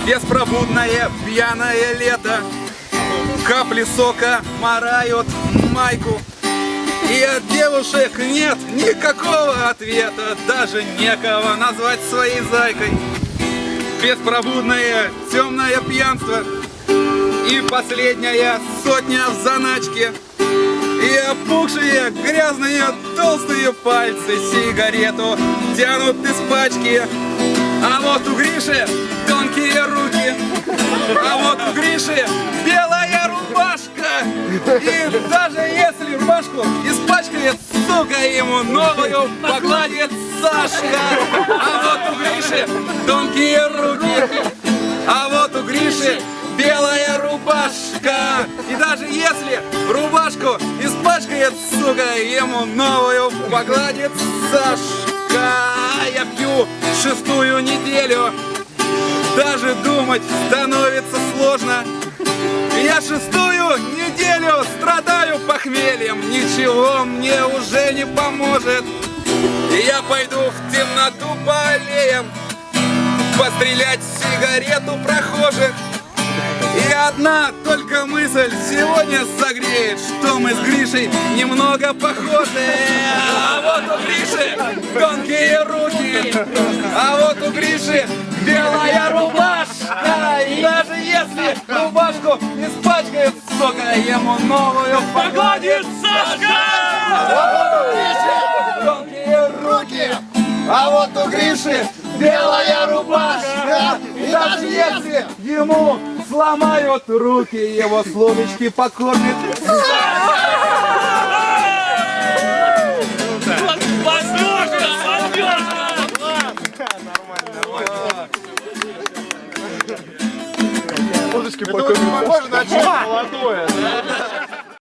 Беспробудное пьяное лето, капли сока морают майку, и от девушек нет никакого ответа, даже некого назвать своей зайкой. Беспробудное темное пьянство и последняя сотня в заначке, и опухшие грязные толстые пальцы сигарету тянут из пачки. А вот у Гриши тонкие руки, а вот у Гриши белая рубашка. И даже если рубашку испачкает, сука, ему новую погладит Сашка. А вот у Гриши тонкие руки, а вот у Гриши белая рубашка. И даже если рубашку испачкает, сука, ему новую погладит Сашка. Я пью 6-ю неделю, даже думать становится сложно. Я 6-ю неделю страдаю похмельем, ничего мне уже не поможет. Я пойду в темноту по аллеям пострелять сигарету прохожих. И одна только мысль сегодня согреет, что мы с Гришей немного похожи. А вот у Гриши тонкие руки, а вот у Гриши белая рубашка. И даже если рубашку испачкает, сука, ему новую погладит Сашка. А вот у Гриши тонкие руки, а вот у Гриши белая рубашка. И даже если ему сломают руки, его словечки покормит. Ложечки покормить можно, а что молодое, да?